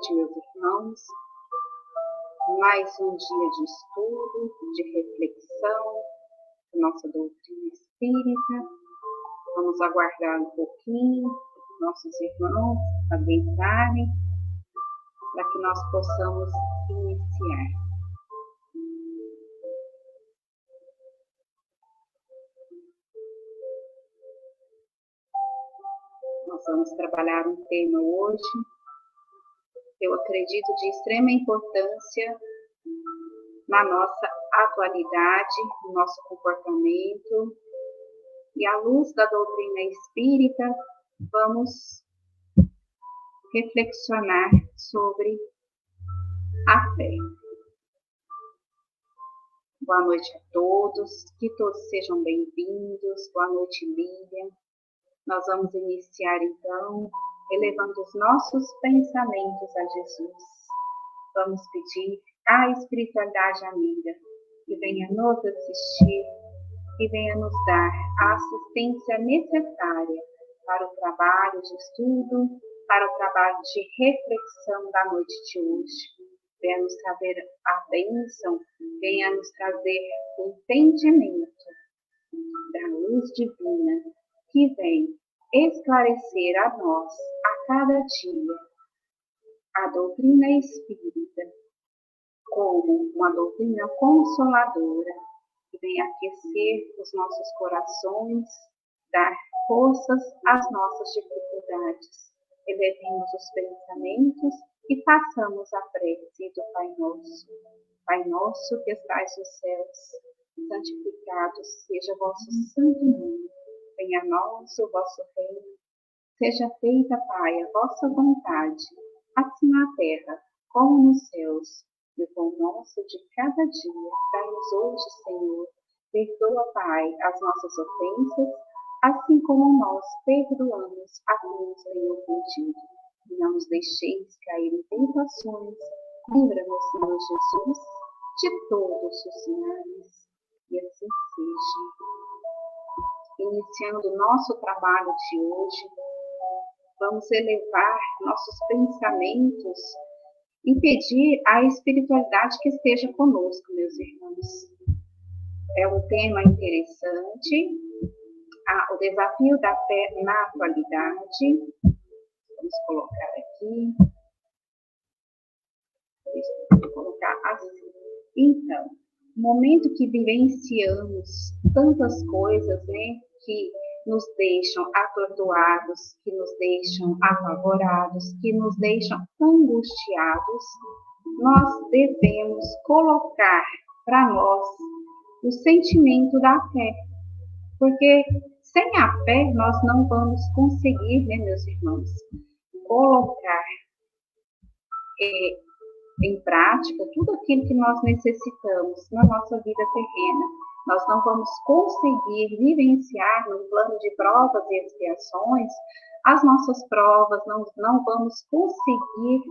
noite, meus irmãos. Mais um dia de estudo, de reflexão da nossa doutrina espírita. Vamos aguardar um pouquinho nossos irmãos adentrarem para que nós possamos iniciar. Nós vamos trabalhar um tema hoje, eu acredito, de extrema importância na nossa atualidade, no nosso comportamento. E à luz da doutrina espírita, vamos reflexionar sobre a fé. Boa noite a todos, que todos sejam bem-vindos. Boa noite, Lívia. Nós vamos iniciar então, elevando os nossos pensamentos a Jesus. Vamos pedir à espiritualidade amiga que venha nos assistir, que venha nos dar a assistência necessária para o trabalho de estudo, para o trabalho de reflexão da noite de hoje. Venha nos trazer a bênção, venha nos trazer o entendimento da luz divina que vem esclarecer a nós, a cada dia, a doutrina espírita como uma doutrina consoladora, que vem aquecer os nossos corações, dar forças às nossas dificuldades. Elevemos os pensamentos e façamos a prece do Pai Nosso. Pai nosso que estais nos céus, santificado seja o vosso santo nome. Venha a nós o vosso reino. Seja feita, Pai, a vossa vontade, assim na terra como nos céus. E o pão nosso de cada dia, dai-nos hoje, Senhor. Perdoa, Pai, as nossas ofensas, assim como nós perdoamos a quem nos tem ofendido. E não nos deixeis cair em tentações. Livra-nos, Senhor Jesus, de todos os males. E assim seja. Iniciando o nosso trabalho de hoje, vamos elevar nossos pensamentos e pedir à espiritualidade que esteja conosco, meus irmãos. É um tema interessante, o desafio da fé na atualidade. Vamos colocar aqui. Vou colocar assim. Então, no momento que vivenciamos tantas coisas, né, que nos deixam atordoados, que nos deixam apavorados, que nos deixam angustiados, nós devemos colocar para nós o sentimento da fé. Porque sem a fé nós não vamos conseguir, né, meus irmãos, colocar em prática tudo aquilo que nós necessitamos na nossa vida terrena. Nós não vamos conseguir vivenciar no plano de provas e expiações as nossas provas, não vamos conseguir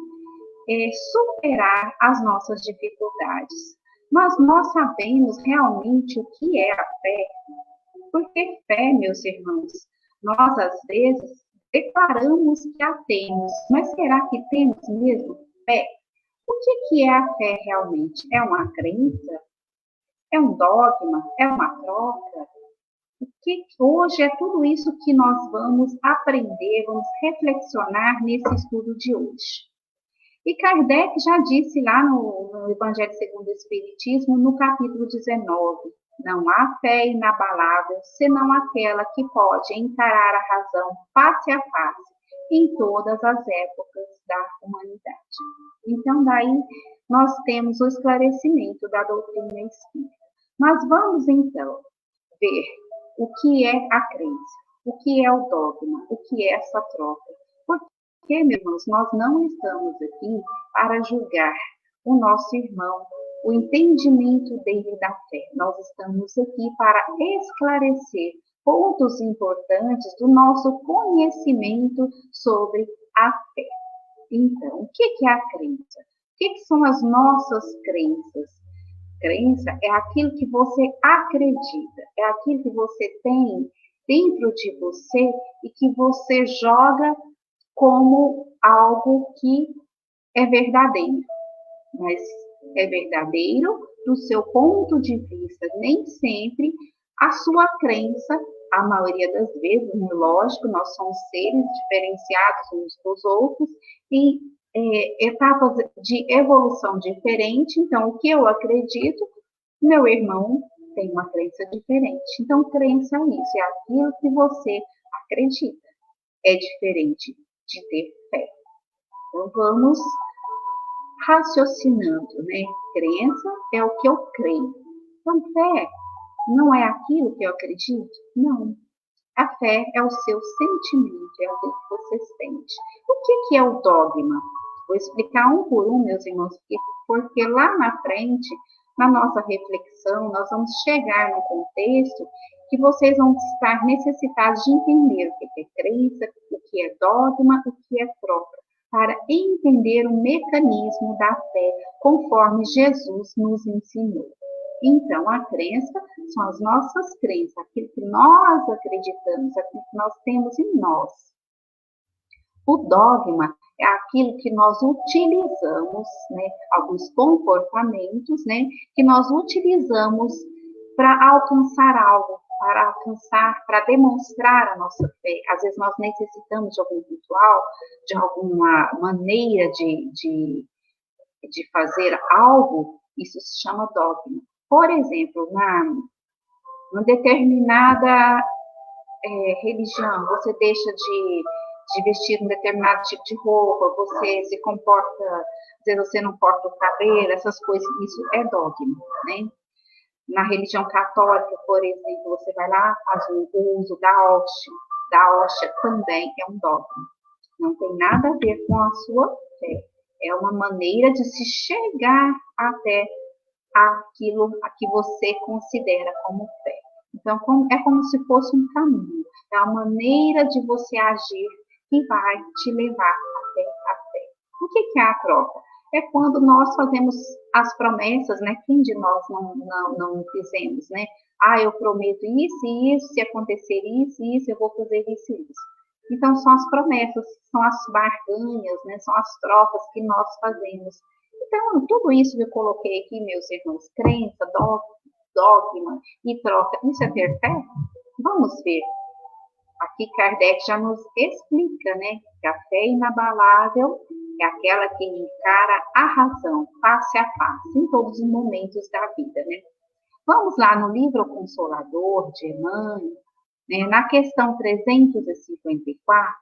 superar as nossas dificuldades. Mas nós sabemos realmente o que é a fé. Porque fé, meus irmãos, nós às vezes declaramos que a temos, mas será que temos mesmo fé? O que é a fé realmente? É uma crença? É um dogma? É uma troca? Hoje é tudo isso que nós vamos aprender, vamos reflexionar nesse estudo de hoje. E Kardec já disse lá no Evangelho segundo o Espiritismo, no capítulo 19, não há fé inabalável, senão aquela que pode encarar a razão face a face em todas as épocas da humanidade. Então, daí nós temos o esclarecimento da doutrina espírita. Mas vamos, então, ver o que é a crença, o que é o dogma, o que é essa troca. Porque, meus irmãos, nós não estamos aqui para julgar o nosso irmão, o entendimento dele da fé. Nós estamos aqui para esclarecer pontos importantes do nosso conhecimento sobre a fé. Então, o que é a crença? O que são as nossas crenças? Crença é aquilo que você acredita, é aquilo que você tem dentro de você e que você joga como algo que é verdadeiro, mas é verdadeiro do seu ponto de vista, nem sempre a sua crença, a maioria das vezes, lógico, nós somos seres diferenciados uns dos outros, em etapas de evolução diferente, então o que eu acredito, meu irmão tem uma crença diferente. Então, crença é isso, é aquilo que você acredita. É diferente de ter fé. Então, vamos raciocinando, né? Crença é o que eu creio. Então, fé não é aquilo que eu acredito? Não. A fé é o seu sentimento, é aquilo que você sente. O que é o dogma? Vou explicar um por um, meus irmãos, porque lá na frente, na nossa reflexão, nós vamos chegar no contexto que vocês vão estar necessitados de entender o que é crença, o que é dogma, o que é prova, para entender o mecanismo da fé, conforme Jesus nos ensinou. Então, a crença são as nossas crenças, aquilo que nós acreditamos, aquilo que nós temos em nós. O dogma é aquilo que nós utilizamos, né, alguns comportamentos, né, que nós utilizamos para alcançar algo, para demonstrar a nossa fé. Às vezes nós necessitamos de algum ritual, de alguma maneira de fazer algo, isso se chama dogma. Por exemplo, uma determinada religião, você deixa de vestir um determinado tipo de roupa, você se comporta, às vezes você não corta o cabelo, essas coisas, isso é dogma, né? Na religião católica, por exemplo, você vai lá, faz o uso da hóstia também é um dogma. Não tem nada a ver com a sua fé. É uma maneira de se chegar até aquilo a que você considera como fé. Então, é como se fosse um caminho. É a maneira de você agir que vai te levar até a fé. O que é a troca? É quando nós fazemos as promessas, né? Quem de nós não fizemos, né? Eu prometo isso e isso, se acontecer isso e isso, eu vou fazer isso e isso. Então, são as promessas, são as barganhas, né? São as trocas que nós fazemos. Então, tudo isso que eu coloquei aqui, meus irmãos, crença, dogma e troca, isso é ter fé? Vamos ver. Aqui Kardec já nos explica, né, que a fé inabalável é aquela que encara a razão face a face em todos os momentos da vida, né? Vamos lá no livro Consolador de Emmanuel, né, na questão 354,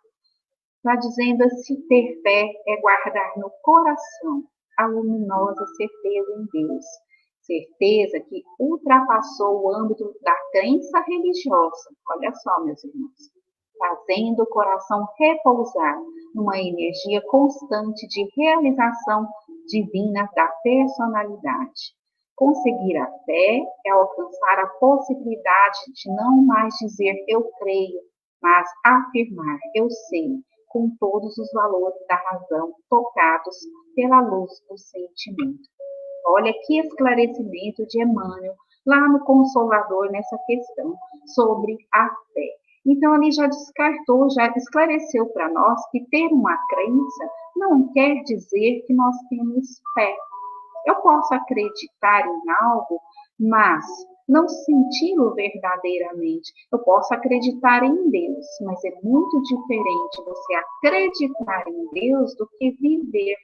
está dizendo assim: ter fé é guardar no coração a luminosa certeza em Deus, certeza que ultrapassou o âmbito da crença religiosa. Olha só, meus irmãos, fazendo o coração repousar numa energia constante de realização divina da personalidade. Conseguir a fé é alcançar a possibilidade de não mais dizer eu creio, mas afirmar eu sei, com todos os valores da razão tocados pela luz do sentimento. Olha que esclarecimento de Emmanuel lá no Consolador nessa questão sobre a fé. Então, ele já descartou, já esclareceu para nós que ter uma crença não quer dizer que nós temos fé. Eu posso acreditar em algo, mas não senti-lo verdadeiramente. Eu posso acreditar em Deus, mas é muito diferente você acreditar em Deus do que viver,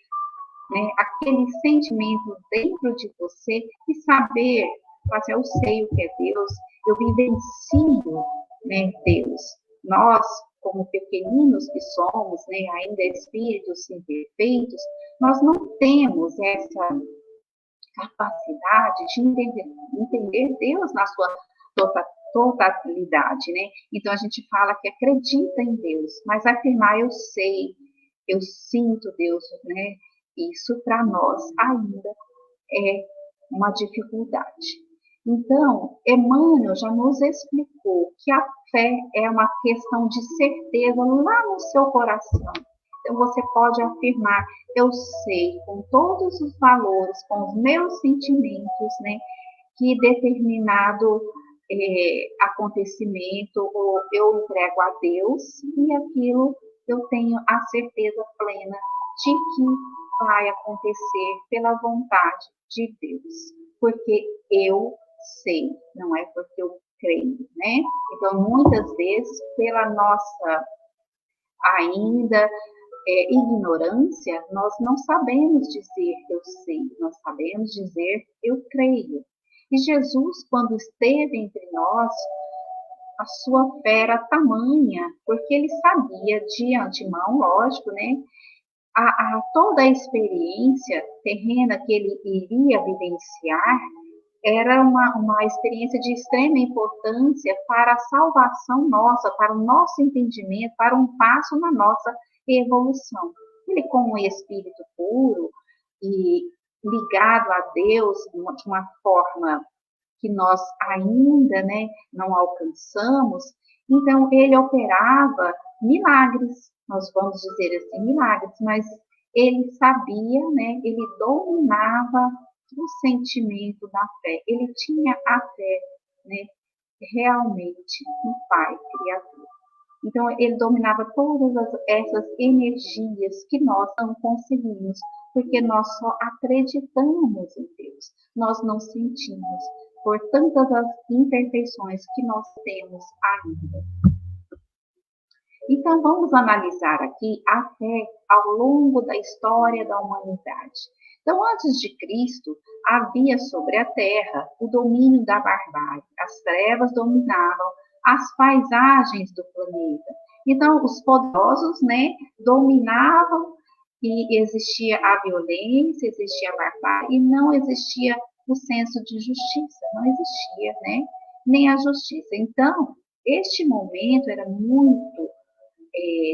né, aquele sentimento dentro de você e saber, assim, eu sei o que é Deus, eu vivencio, né, Deus. Nós, como pequeninos que somos, né, ainda espíritos imperfeitos, nós não temos essa capacidade de entender Deus na sua totalidade, né? Então a gente fala que acredita em Deus, mas afirmar eu sei, eu sinto Deus, né? Isso para nós ainda é uma dificuldade. Então, Emmanuel já nos explicou que a fé é uma questão de certeza lá no seu coração. Então, você pode afirmar, eu sei, com todos os valores, com os meus sentimentos, né, que determinado acontecimento eu entrego a Deus e aquilo eu tenho a certeza plena de que vai acontecer pela vontade de Deus, porque eu sei, não é porque eu creio, né? Então, muitas vezes, pela nossa ainda ignorância, nós não sabemos dizer eu sei, nós sabemos dizer eu creio. E Jesus, quando esteve entre nós, a sua fé era tamanha, porque ele sabia de antemão, lógico, né? Toda a experiência terrena que ele iria vivenciar era uma experiência de extrema importância para a salvação nossa, para o nosso entendimento, para um passo na nossa evolução. Ele, como um espírito puro e ligado a Deus de uma forma que nós ainda, né, não alcançamos, então ele operava milagres, nós vamos dizer assim, milagres, mas ele sabia, né, ele dominava o sentimento da fé, ele tinha a fé, né, realmente no Pai Criador. Então, ele dominava todas essas energias que nós não conseguimos, porque nós só acreditamos em Deus, nós não sentimos, por tantas as imperfeições que nós temos ainda. Então, vamos analisar aqui a fé ao longo da história da humanidade. Então, antes de Cristo, havia sobre a terra o domínio da barbárie. As trevas dominavam as paisagens do planeta. Então, os poderosos, né, dominavam e existia a violência, existia a barbárie e não existia o senso de justiça, não existia, né, nem a justiça. Então, este momento era muito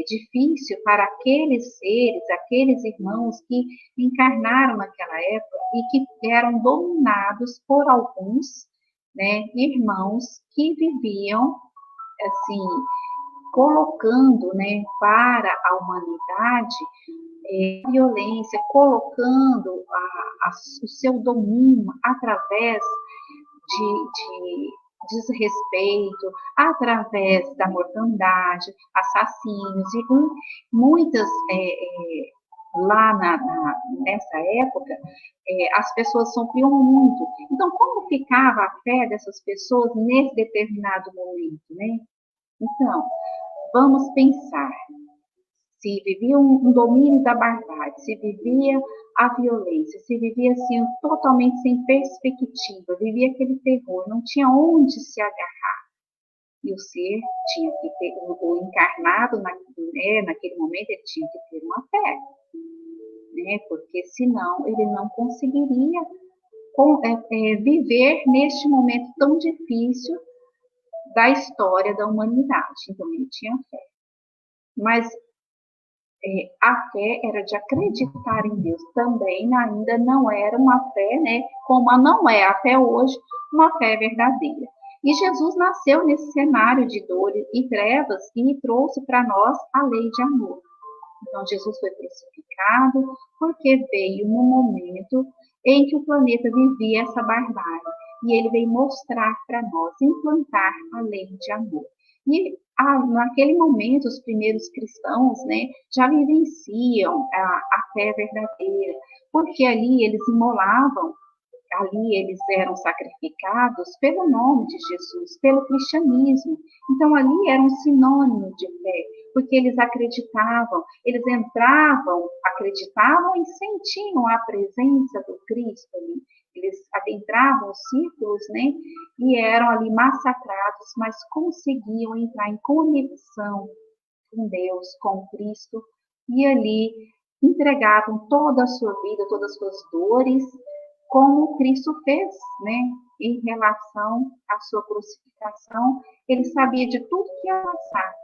difícil para aqueles seres, aqueles irmãos que encarnaram naquela época e que eram dominados por alguns, né, irmãos que viviam assim colocando, né, para a humanidade violência, colocando o seu domínio através de desrespeito, através da mortandade, assassinos, e muitas, lá nessa época, as pessoas sofriam muito. Então, como ficava a fé dessas pessoas nesse determinado momento, né? Então, vamos pensar. Se vivia um domínio da barbárie, se vivia a violência, se vivia assim totalmente sem perspectiva, vivia aquele terror, não tinha onde se agarrar. E o ser tinha que ter, o encarnado naquele momento, ele tinha que ter uma fé, né? Porque senão ele não conseguiria viver neste momento tão difícil da história da humanidade. Então ele tinha fé. Mas a fé era de acreditar em Deus também, ainda não era uma fé, né, como não é até hoje, uma fé verdadeira. E Jesus nasceu nesse cenário de dor e trevas e trouxe para nós a lei de amor. Então, Jesus foi crucificado porque veio no momento em que o planeta vivia essa barbárie. E ele veio mostrar para nós, implantar a lei de amor. E naquele momento, os primeiros cristãos, né, já vivenciam a fé verdadeira, porque ali eles imolavam, ali eles eram sacrificados pelo nome de Jesus, pelo cristianismo. Então ali era um sinônimo de fé, porque eles acreditavam, eles entravam, acreditavam e sentiam a presença do Cristo ali. Eles adentravam os círculos, né, e eram ali massacrados, mas conseguiam entrar em conexão com Deus, com Cristo, e ali entregavam toda a sua vida, todas as suas dores, como Cristo fez, né, em relação à sua crucificação. Ele sabia de tudo que ia passar.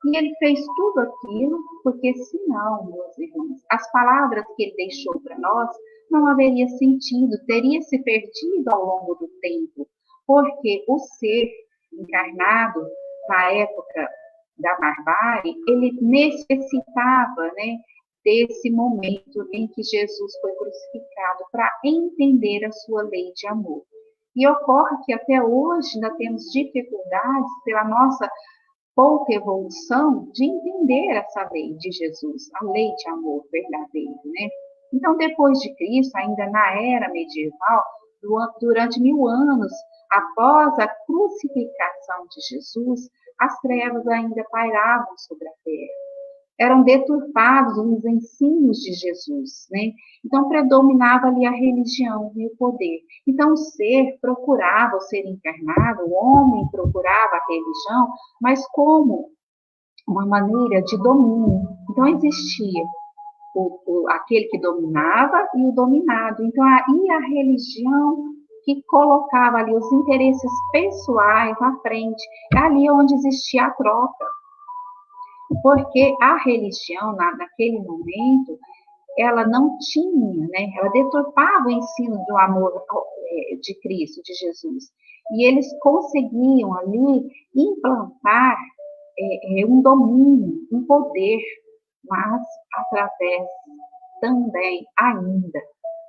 E ele fez tudo aquilo, porque senão, meus irmãos, as palavras que ele deixou para nós não haveria sentido, teria se perdido ao longo do tempo, porque o ser encarnado na época da barbárie, ele necessitava, né, desse momento em que Jesus foi crucificado para entender a sua lei de amor. E ocorre que até hoje ainda temos dificuldades pela nossa pouca evolução de entender essa lei de Jesus, a lei de amor verdadeiro, né? Então, depois de Cristo, ainda na era medieval, durante 1000 anos após a crucificação de Jesus, as trevas ainda pairavam sobre a terra. Eram deturpados os ensinos de Jesus, né? Então predominava ali a religião e o poder. Então o ser procurava o ser encarnado, o homem procurava a religião, mas como uma maneira de domínio. Então existia aquele que dominava e o dominado. Então aí a religião que colocava ali os interesses pessoais à frente, ali onde existia a troca. Porque a religião, naquele momento, ela não tinha, né? Ela deturpava o ensino do amor de Cristo, de Jesus. E eles conseguiam ali implantar um domínio, um poder, mas através também ainda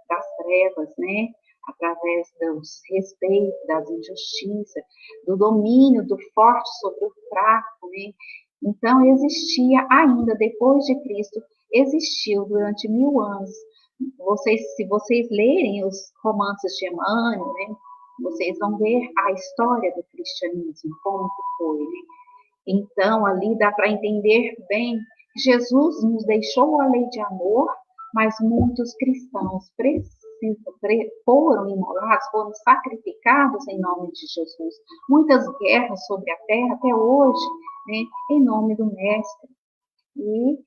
das trevas, né? Através dos respeitos, das injustiças, do domínio do forte sobre o fraco, né? Então, existia ainda, depois de Cristo, existiu durante 1000 anos. Se vocês lerem os romances de Emmanuel, né, vocês vão ver a história do cristianismo, como que foi, né? Então, ali dá para entender bem que Jesus nos deixou a lei de amor, mas muitos cristãos foram imolados, foram sacrificados em nome de Jesus. Muitas guerras sobre a terra até hoje, né, em nome do Mestre. E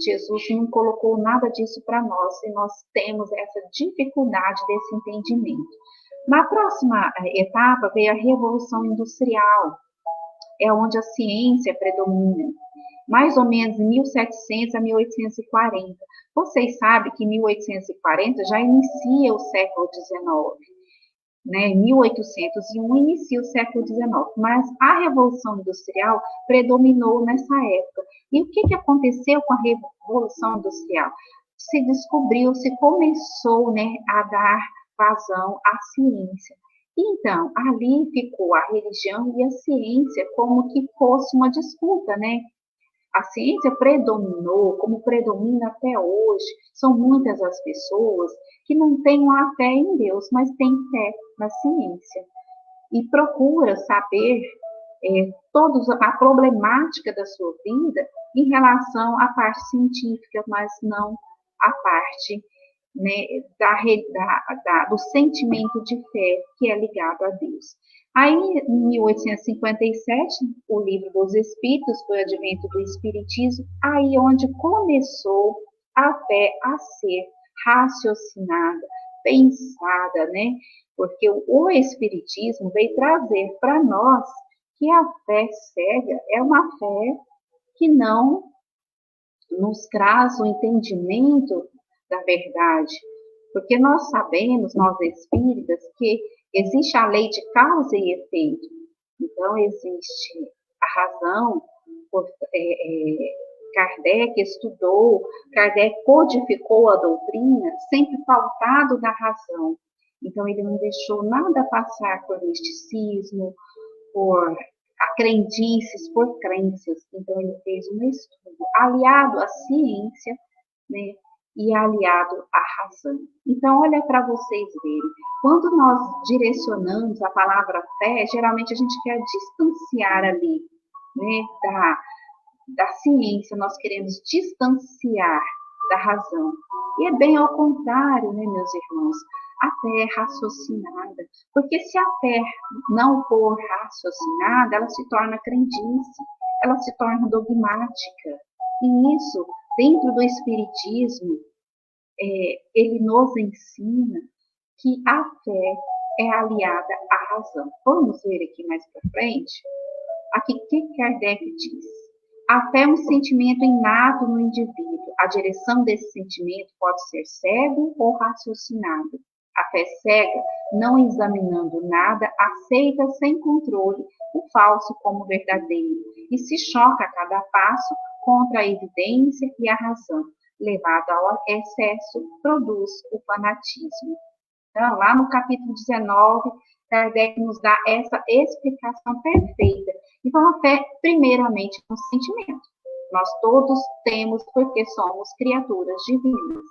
Jesus não colocou nada disso para nós, e nós temos essa dificuldade desse entendimento. Na próxima etapa veio a Revolução Industrial, é onde a ciência predomina, mais ou menos em 1700 a 1840. Vocês sabem que em 1840 já inicia o século XIX, né? Em 1801 inicia o século XIX, mas a Revolução Industrial predominou nessa época. E o que aconteceu com a Revolução Industrial? Se começou, né, a dar vazão à ciência. Então, ali ficou a religião e a ciência como que fosse uma disputa, né? A ciência predominou, como predomina até hoje. São muitas as pessoas que não têm a fé em Deus, mas têm fé na ciência. E procura saber a problemática da sua vida em relação à parte científica, mas não à parte, né, do sentimento de fé que é ligado a Deus. Aí, em 1857, o Livro dos Espíritos, foi o advento do Espiritismo, aí onde começou a fé a ser raciocinada, pensada, né? Porque o Espiritismo veio trazer para nós que a fé cega é uma fé que não nos traz o entendimento da verdade, porque nós sabemos, nós espíritas, que existe a lei de causa e efeito. Então, existe a razão, Kardec estudou, Kardec codificou a doutrina, sempre pautado na razão. Então, ele não deixou nada passar por misticismo, por crendices, por crenças. Então, ele fez um estudo aliado à ciência, né, e aliado à razão. Então, olha para vocês verem. Quando nós direcionamos a palavra fé, geralmente a gente quer distanciar ali, né, da ciência, nós queremos distanciar da razão. E é bem ao contrário, né, meus irmãos? A fé é raciocinada, porque se a fé não for raciocinada, ela se torna crendice, ela se torna dogmática. E isso, dentro do Espiritismo, ele nos ensina que a fé é aliada à razão. Vamos ver aqui mais para frente? Aqui, o que Kardec diz? A fé é um sentimento inato no indivíduo. A direção desse sentimento pode ser cego ou raciocinado. A fé cega, não examinando nada, aceita sem controle o falso como verdadeiro e se choca a cada passo contra a evidência e a razão. Levado ao excesso, produz o fanatismo. Então, lá no capítulo 19, Kardec nos dá essa explicação perfeita. Então, a fé, primeiramente, é um sentimento. Nós todos temos porque somos criaturas divinas.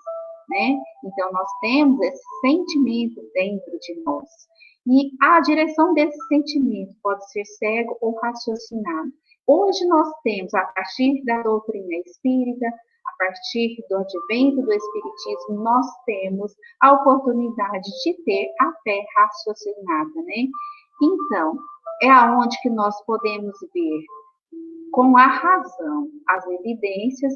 né? Então, nós temos esse sentimento dentro de nós. E a direção desse sentimento pode ser cego ou raciocinado. Hoje nós temos, a partir da doutrina espírita, a partir do advento do Espiritismo, nós temos a oportunidade de ter a fé raciocinada, né? Então, é aonde que nós podemos ver com a razão as evidências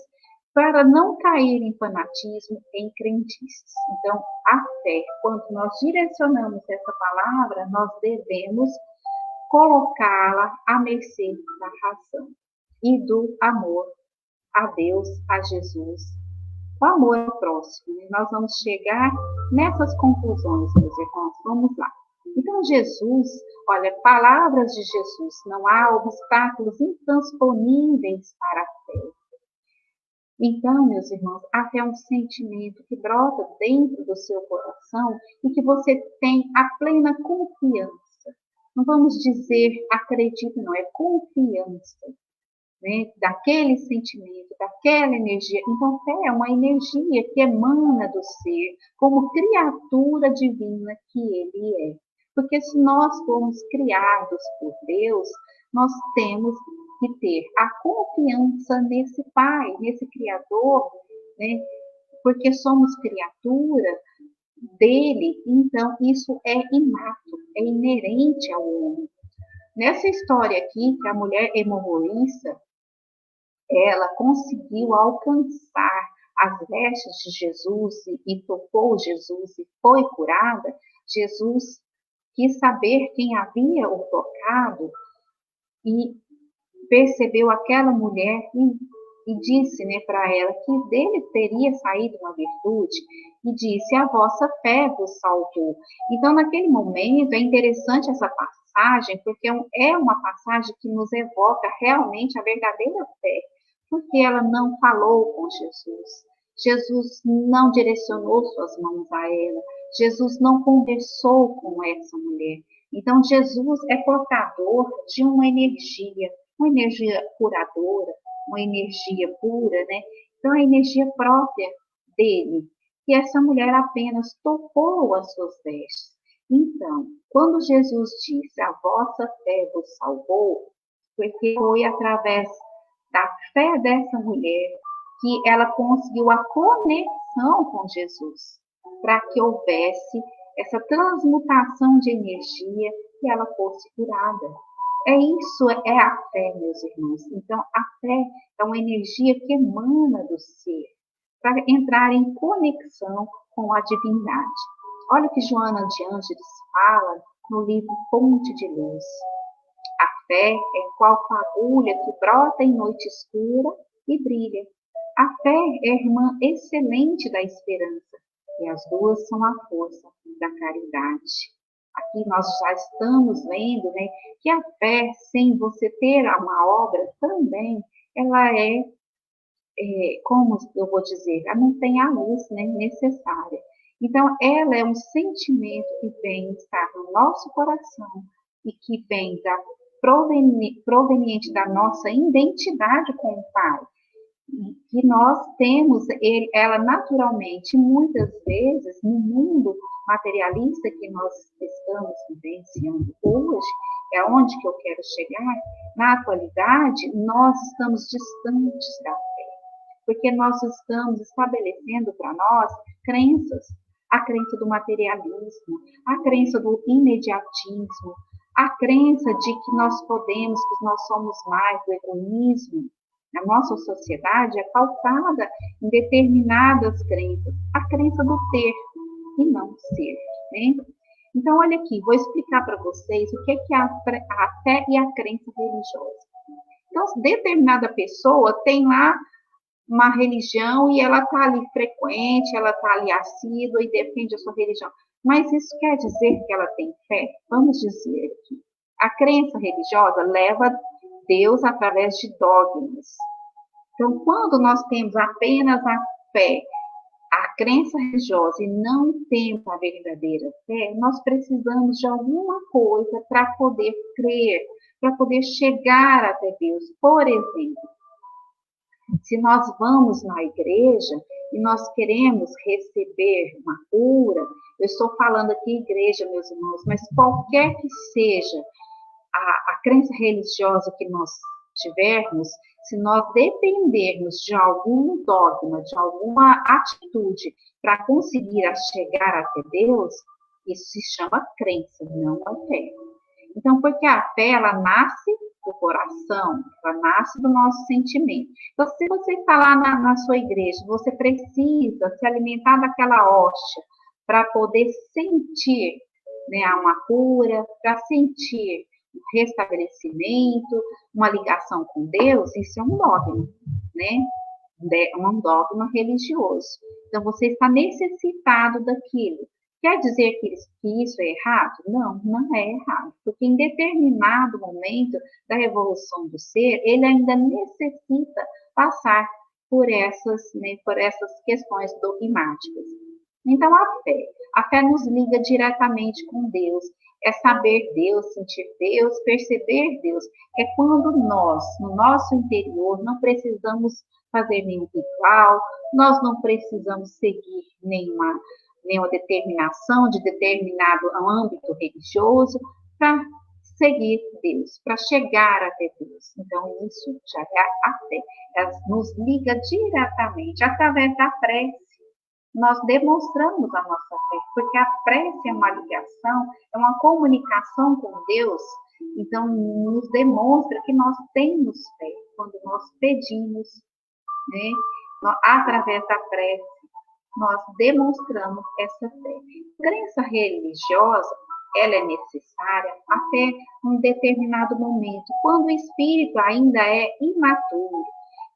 para não cair em fanatismo, em crendices. Então, a fé, quando nós direcionamos essa palavra, nós devemos colocá-la à mercê da razão e do amor a Deus, a Jesus, o amor ao próximo. E nós vamos chegar nessas conclusões, meus irmãos. Vamos lá. Então, Jesus, olha, palavras de Jesus, não há obstáculos intransponíveis para a fé. Então, meus irmãos, a fé é um sentimento que brota dentro do seu coração e que você tem a plena confiança. Não vamos dizer acredito, não, é confiança, né, daquele sentimento, daquela energia. Então, fé é uma energia que emana do ser, como criatura divina que ele é. Porque se nós formos criados por Deus, nós temos que ter a confiança nesse Pai, nesse Criador, né? Porque somos criatura dele, então isso é inato, é inerente ao homem. Nessa história aqui, que a mulher hemorroísta, ela conseguiu alcançar as vestes de Jesus e tocou Jesus e foi curada. Jesus quis saber quem havia o tocado e percebeu aquela mulher e disse, né, para ela que dele teria saído uma virtude e disse, a vossa fé vos salvou. Então, naquele momento, é interessante essa passagem, porque é uma passagem que nos evoca realmente a verdadeira fé, porque ela não falou com Jesus. Jesus não direcionou suas mãos a ela. Jesus não conversou com essa mulher. Então, Jesus é portador de uma energia curadora, uma energia pura, né? Então, a energia própria dele. E essa mulher apenas tocou as suas vestes. Então, quando Jesus disse, a vossa fé vos salvou, porque foi através da fé dessa mulher que ela conseguiu a conexão com Jesus, para que houvesse essa transmutação de energia e ela fosse curada. Isso é a fé, meus irmãos. Então, a fé é uma energia que emana do ser, para entrar em conexão com a divindade. Olha o que Joana de Ângeles fala no livro Fonte de Luz. A fé é qual fagulha que brota em noite escura e brilha. A fé é a irmã excelente da esperança, e as duas são a força da caridade. Aqui nós já estamos vendo, né, que a fé, sem você ter uma obra, também, ela como eu vou dizer, ela não tem a luz, né, necessária. Então, ela é um sentimento que vem estar no nosso coração e que vem proveniente da nossa identidade com o Pai. Que nós temos ela naturalmente, muitas vezes, no mundo materialista que nós estamos vivenciando hoje, é onde que eu quero chegar, na atualidade, nós estamos distantes da fé, porque nós estamos estabelecendo para nós crenças, a crença do materialismo, a crença do imediatismo, a crença de que nós podemos, que nós somos mais, do egoísmo. A nossa sociedade é pautada em determinadas crenças. A crença do ter e não ser. Né? Então, olha aqui, vou explicar para vocês o que é a fé e a crença religiosa. Então, determinada pessoa tem lá uma religião e ela está ali frequente, ela está ali assídua e defende a sua religião. Mas isso quer dizer que ela tem fé? Vamos dizer aqui. A crença religiosa leva Deus através de dogmas. Então, quando nós temos apenas a fé, a crença religiosa e não temos a verdadeira fé, nós precisamos de alguma coisa para poder crer, para poder chegar até Deus. Por exemplo, se nós vamos na igreja e nós queremos receber uma cura, eu estou falando aqui igreja, meus irmãos, mas qualquer que seja a crença religiosa que nós tivermos, se nós dependermos de algum dogma, de alguma atitude para conseguir chegar até Deus, isso se chama crença, não é fé. Então, porque a fé, ela nasce do coração, ela nasce do nosso sentimento. Então, se você está lá na sua igreja, você precisa se alimentar daquela hóstia para poder sentir, né, uma cura, para sentir um restabelecimento, uma ligação com Deus, isso é um dogma, né? Um dogma religioso. Então, você está necessitado daquilo. Quer dizer que isso é errado? Não, não é errado. Porque em determinado momento da evolução do ser, ele ainda necessita passar por essas questões dogmáticas. Então, a fé nos liga diretamente com Deus. É saber Deus, sentir Deus, perceber Deus. É quando nós, no nosso interior, não precisamos fazer nenhum ritual, nós não precisamos seguir nenhuma determinação de determinado âmbito religioso para seguir Deus, para chegar até Deus. Então, isso já é a fé. Ela nos liga diretamente, através da prece. Nós demonstramos a nossa fé, porque a prece é uma ligação, é uma comunicação com Deus, então nos demonstra que nós temos fé, quando nós pedimos, né, através da prece, nós demonstramos essa fé. Crença religiosa, ela é necessária até um determinado momento, quando o espírito ainda é imaturo.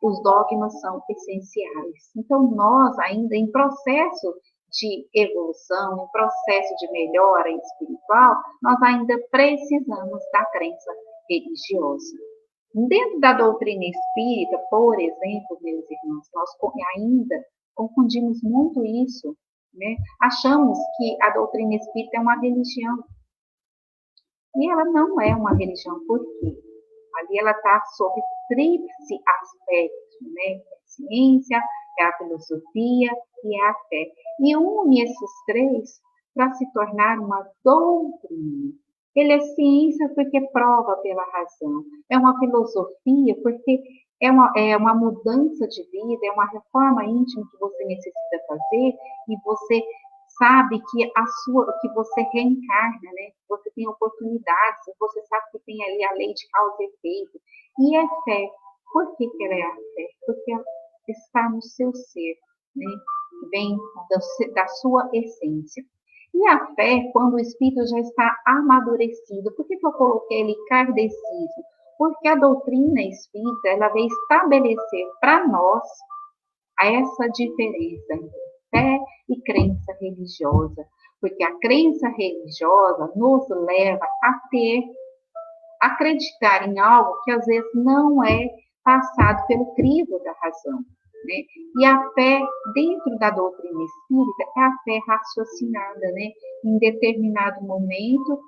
Os dogmas são essenciais. Então, nós ainda em processo de evolução, em processo de melhora espiritual, nós ainda precisamos da crença religiosa. Dentro da doutrina espírita, por exemplo, meus irmãos, nós ainda confundimos muito isso, né? Achamos que a doutrina espírita é uma religião. E ela não é uma religião, por quê? Ali ela está sob tríplice aspecto, né? É a ciência, é a filosofia e é a fé. E une esses três para se tornar uma doutrina. Ele é ciência porque prova pela razão. É uma filosofia porque é uma mudança de vida, é uma reforma íntima que você necessita fazer e você sabe que você reencarna, né? Você tem oportunidades, você sabe que tem ali a lei de causa e efeito. E é fé. Por que ela é a fé? Porque ela está no seu ser, né? Vem da sua essência. E a fé, quando o espírito já está amadurecido, por que eu coloquei ele kardecismo? Porque a doutrina espírita, ela vem estabelecer para nós essa diferença entre fé e crença religiosa, porque a crença religiosa nos leva a acreditar em algo que às vezes não é passado pelo crivo da razão, né? E a fé dentro da doutrina espírita é a fé raciocinada, né? Em determinado momento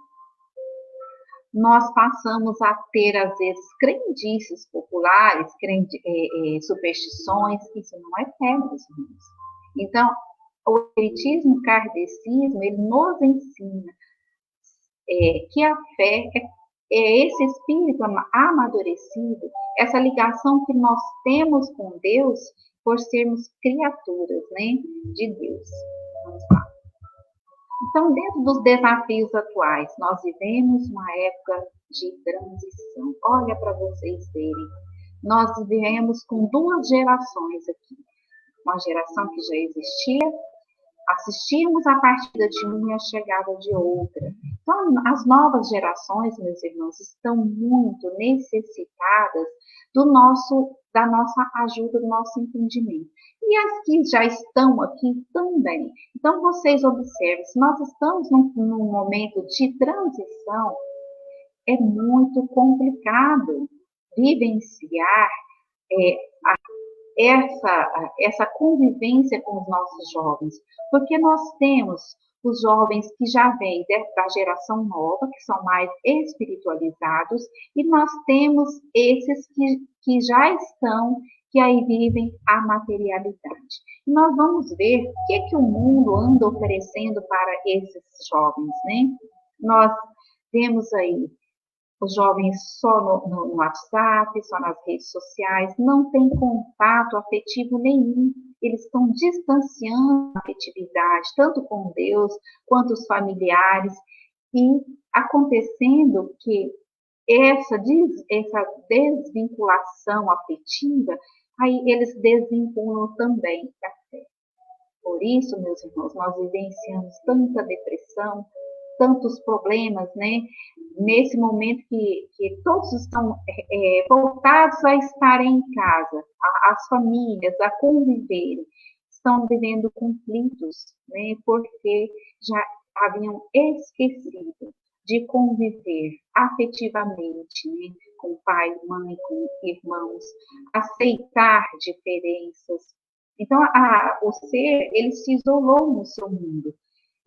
nós passamos a ter, às vezes, crendices populares, superstições, isso não é fé, meus irmãos. Então, o espiritismo, o kardecismo, ele nos ensina que a fé é esse espírito amadurecido, essa ligação que nós temos com Deus por sermos criaturas, né, de Deus. Vamos lá. Então, dentro dos desafios atuais, nós vivemos uma época de transição. Olha para vocês verem. Nós vivemos com duas gerações aqui. Uma geração que já existia, assistimos a partida de uma e a chegada de outra. Então, as novas gerações, meus irmãos, estão muito necessitadas da nossa ajuda, do nosso entendimento. E as que já estão aqui também. Então, vocês observem, se nós estamos num momento de transição, é muito complicado vivenciar essa convivência com os nossos jovens, porque nós temos os jovens que já vêm da geração nova, que são mais espiritualizados, e nós temos esses que já estão que aí vivem a materialidade. E nós vamos ver o que o mundo anda oferecendo para esses jovens, né? Nós vemos aí os jovens só no WhatsApp, só nas redes sociais, não tem contato afetivo nenhum. Eles estão distanciando a afetividade, tanto com Deus quanto os familiares, e acontecendo que essa desvinculação afetiva, aí eles desvinculam também a fé. Por isso, meus irmãos, nós vivenciamos tanta depressão, tantos problemas, né? Nesse momento que todos estão voltados a estarem em casa, as famílias, a conviverem, estão vivendo conflitos, né? Porque já haviam esquecido de conviver afetivamente, né? Com pai, mãe, com irmãos, aceitar diferenças. Então, o ser, ele se isolou no seu mundo.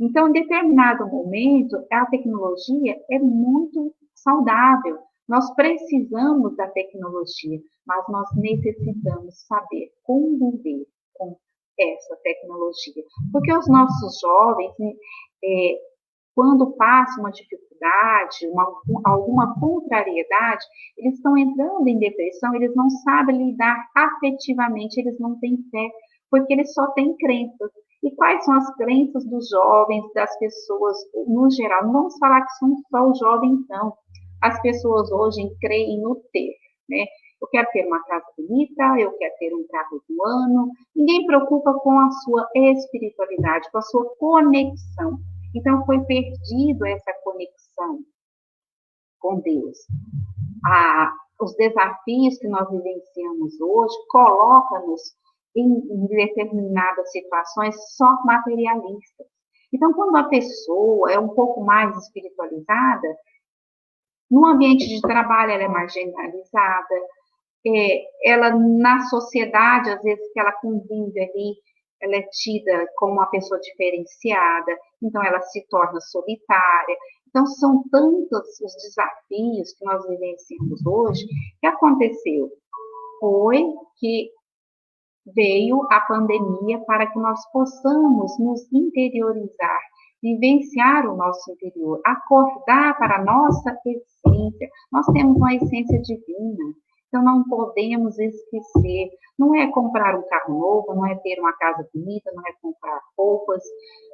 Então, em determinado momento, a tecnologia é muito saudável. Nós precisamos da tecnologia, mas nós necessitamos saber conviver com essa tecnologia. Porque os nossos jovens, quando passam uma dificuldade, alguma contrariedade, eles estão entrando em depressão, eles não sabem lidar afetivamente, eles não têm fé, porque eles só têm crenças. E quais são as crenças dos jovens, das pessoas no geral? Não vamos falar que são só os jovens, não. As pessoas hoje creem no ter, né? Eu quero ter uma casa bonita, eu quero ter um carro do ano. Ninguém preocupa com a sua espiritualidade, com a sua conexão. Então, foi perdido essa conexão com Deus. Os desafios que nós vivenciamos hoje colocam-nos em determinadas situações só materialistas. Então, quando a pessoa é um pouco mais espiritualizada, no ambiente de trabalho ela é marginalizada, ela na sociedade, às vezes que ela convive ali, ela é tida como uma pessoa diferenciada, então ela se torna solitária. Então, são tantos os desafios que nós vivenciamos hoje. O que aconteceu? Foi que veio a pandemia para que nós possamos nos interiorizar, vivenciar o nosso interior, acordar para a nossa essência. Nós temos uma essência divina, então não podemos esquecer. Não é comprar um carro novo, não é ter uma casa bonita, não é comprar roupas,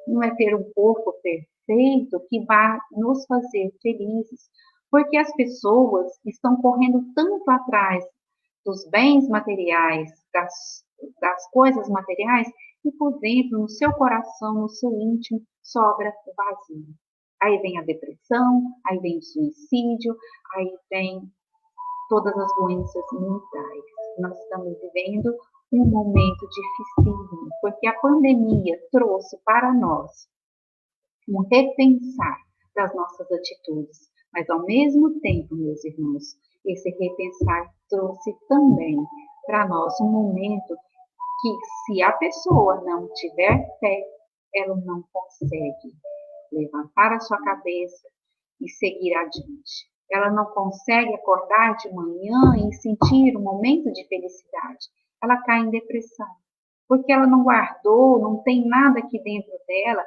não é ter um corpo perfeito que vai nos fazer felizes, porque as pessoas estão correndo tanto atrás dos bens materiais, das coisas materiais, e por dentro, no seu coração, no seu íntimo, sobra o vazio. Aí vem a depressão, aí vem o suicídio, aí vem todas as doenças mentais. Nós estamos vivendo um momento dificílimo, porque a pandemia trouxe para nós um repensar das nossas atitudes, mas ao mesmo tempo, meus irmãos, esse repensar trouxe também para nós um momento que, se a pessoa não tiver fé, ela não consegue levantar a sua cabeça e seguir adiante. Ela não consegue acordar de manhã e sentir um momento de felicidade. Ela cai em depressão, porque ela não guardou, não tem nada aqui dentro dela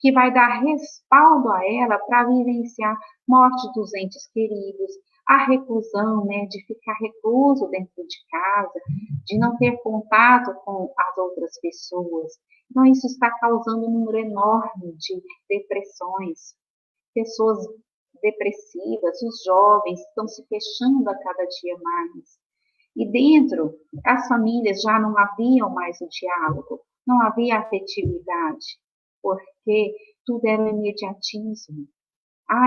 que vai dar respaldo a ela para vivenciar morte dos entes queridos, a reclusão, né, de ficar recluso dentro de casa, de não ter contato com as outras pessoas. Então, isso está causando um número enorme de depressões. Pessoas depressivas, os jovens estão se fechando a cada dia mais. E dentro, as famílias já não haviam mais o diálogo, não havia afetividade, porque tudo era um imediatismo.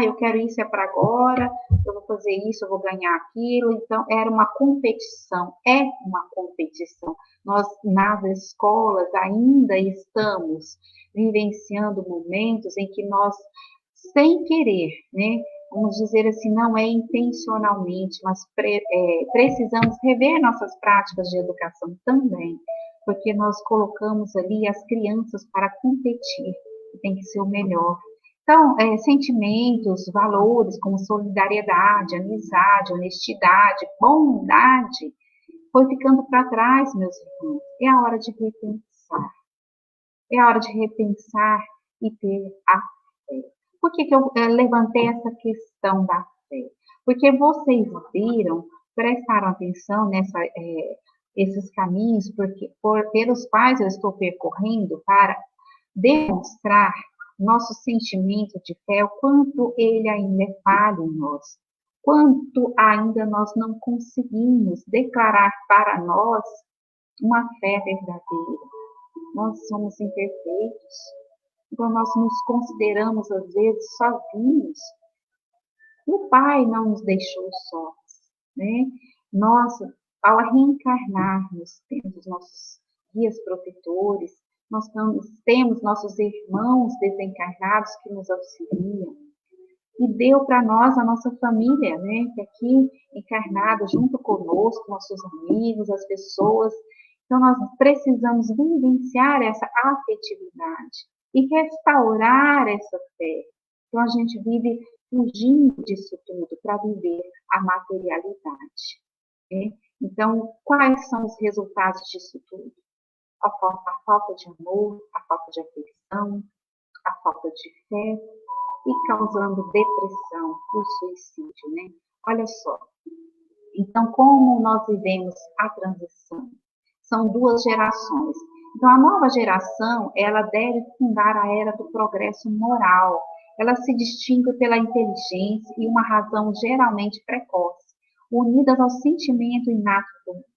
Eu quero isso é para agora, eu vou fazer isso, eu vou ganhar aquilo. Então, era uma competição, é uma competição. Nós, nas escolas, ainda estamos vivenciando momentos em que nós, sem querer, né, vamos dizer assim, não é intencionalmente, mas precisamos rever nossas práticas de educação também, porque nós colocamos ali as crianças para competir, que tem que ser o melhor. Então, sentimentos, valores como solidariedade, amizade, honestidade, bondade, foi ficando para trás, meus irmãos. É a hora de repensar. É a hora de repensar e ter a fé. Por que eu levantei essa questão da fé? Porque vocês viram, prestaram atenção esses caminhos, porque pelos quais eu estou percorrendo para demonstrar nosso sentimento de fé, o quanto ele ainda é falho em nós, quanto ainda nós não conseguimos declarar para nós uma fé verdadeira. Nós somos imperfeitos, então nós nos consideramos às vezes sozinhos. O Pai não nos deixou sós, né? Nós, ao reencarnarmos, temos os nossos guias protetores, nós temos nossos irmãos desencarnados que nos auxiliam. E deu para nós a nossa família, né? Que aqui encarnada junto conosco, nossos amigos, as pessoas. Então, nós precisamos vivenciar essa afetividade e restaurar essa fé. Então, a gente vive fugindo disso tudo para viver a materialidade. Né? Então, quais são os resultados disso tudo? A falta de amor, a falta de afeição, a falta de fé e causando depressão, o suicídio, né? Olha só. Então, como nós vivemos a transição? São duas gerações. Então, a nova geração, ela deve fundar a era do progresso moral. Ela se distingue pela inteligência e uma razão geralmente precoce, unidas ao sentimento inato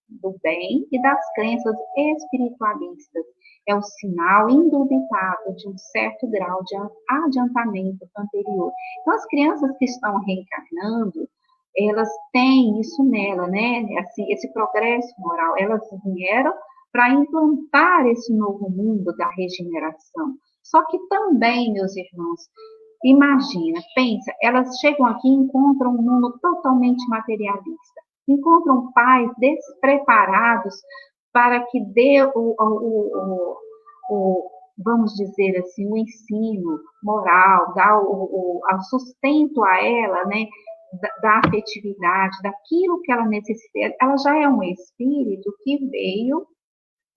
do bem e das crenças espiritualistas. É o sinal indubitável de um certo grau de adiantamento anterior. Então, as crianças que estão reencarnando, elas têm isso nela, né? Assim, esse progresso moral, elas vieram para implantar esse novo mundo da regeneração. Só que também, meus irmãos, imagina, pensa, elas chegam aqui e encontram um mundo totalmente materialista. Encontram pais despreparados para que dê vamos dizer assim, o ensino moral, dá o sustento a ela, né? Da afetividade, daquilo que ela necessita. Ela já é um espírito que veio,